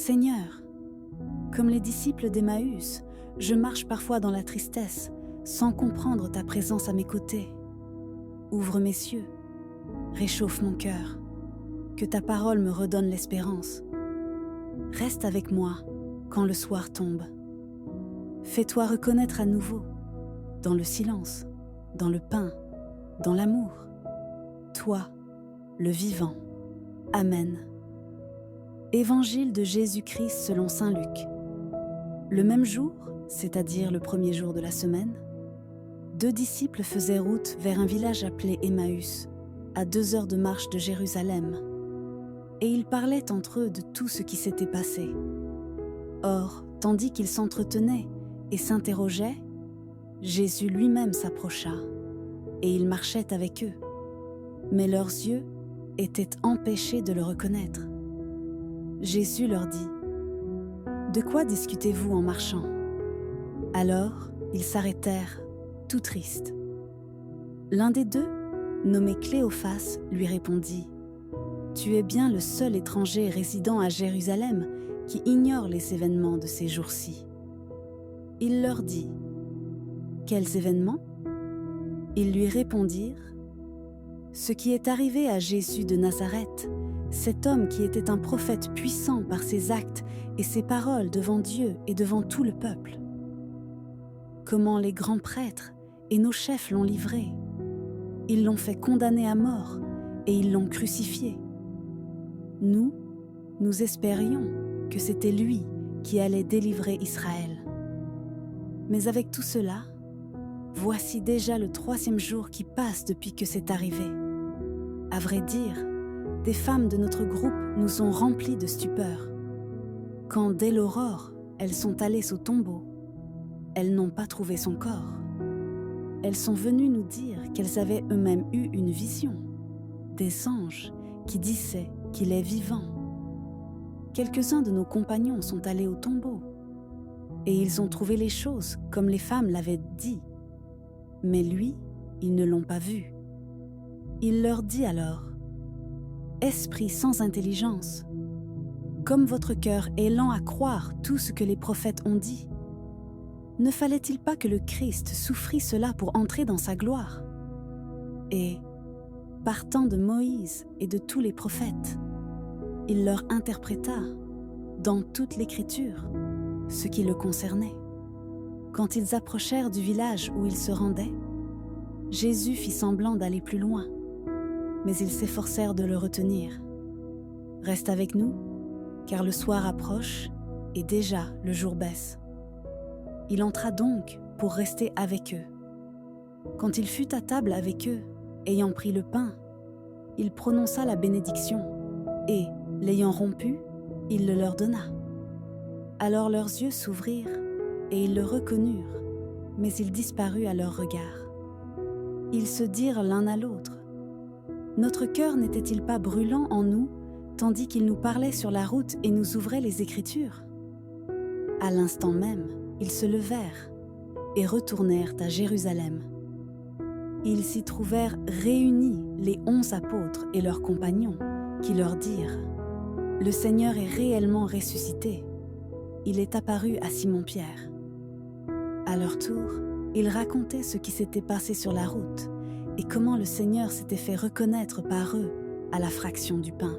Seigneur, comme les disciples d'Emmaüs, je marche parfois dans la tristesse, sans comprendre ta présence à mes côtés. Ouvre mes yeux, réchauffe mon cœur, que ta parole me redonne l'espérance. Reste avec moi quand le soir tombe. Fais-toi reconnaître à nouveau, dans le silence, dans le pain, dans l'amour. Toi, le vivant. Amen. Évangile de Jésus-Christ selon saint Luc. Le même jour, c'est-à-dire le premier jour de la semaine, 2 disciples faisaient route vers un village appelé Emmaüs, à 2 heures de marche de Jérusalem. Et ils parlaient entre eux de tout ce qui s'était passé. Or, tandis qu'ils s'entretenaient et s'interrogeaient, Jésus lui-même s'approcha, et il marchait avec eux. Mais leurs yeux étaient empêchés de le reconnaître. Jésus leur dit : « De quoi discutez-vous en marchant ? » Alors, ils s'arrêtèrent, tout tristes. L'un des 2, nommé Cléophas, lui répondit : « Tu es bien le seul étranger résidant à Jérusalem qui ignore les événements de ces jours-ci. » Il leur dit : « Quels événements ? » Ils lui répondirent : « Ce qui est arrivé à Jésus de Nazareth, cet homme qui était un prophète puissant par ses actes et ses paroles devant Dieu et devant tout le peuple. Comment les grands prêtres et nos chefs l'ont livré. Ils l'ont fait condamner à mort et ils l'ont crucifié. Nous espérions que c'était lui qui allait délivrer Israël. Mais avec tout cela, voici déjà le 3e jour qui passe depuis que c'est arrivé. À vrai dire, des femmes de notre groupe nous ont remplis de stupeur. Quand, dès l'aurore, elles sont allées au tombeau, elles n'ont pas trouvé son corps. Elles sont venues nous dire qu'elles avaient eux-mêmes eu une vision, des anges qui disaient qu'il est vivant. Quelques-uns de nos compagnons sont allés au tombeau, et ils ont trouvé les choses comme les femmes l'avaient dit. Mais lui, ils ne l'ont pas vu. Il leur dit alors : « Esprit sans intelligence, comme votre cœur est lent à croire tout ce que les prophètes ont dit, ne fallait-il pas que le Christ souffrit cela pour entrer dans sa gloire ? Et, partant de Moïse et de tous les prophètes, il leur interpréta, dans toute l'Écriture, ce qui le concernait. Quand ils approchèrent du village où ils se rendaient, Jésus fit semblant d'aller plus loin, mais ils s'efforcèrent de le retenir. « Reste avec nous, car le soir approche et déjà le jour baisse. » Il entra donc pour rester avec eux. Quand il fut à table avec eux, ayant pris le pain, il prononça la bénédiction et, l'ayant rompu, il le leur donna. Alors leurs yeux s'ouvrirent et ils le reconnurent, mais il disparut à leurs regards. Ils se dirent l'un à l'autre : « Notre cœur n'était-il pas brûlant en nous, tandis qu'il nous parlait sur la route et nous ouvrait les Écritures ?» À l'instant même, ils se levèrent et retournèrent à Jérusalem. Ils s'y trouvèrent réunis les 11 apôtres et leurs compagnons, qui leur dirent : « Le Seigneur est réellement ressuscité. Il est apparu à Simon-Pierre. » À leur tour, ils racontaient ce qui s'était passé sur la route et comment le Seigneur s'était fait reconnaître par eux à la fraction du pain.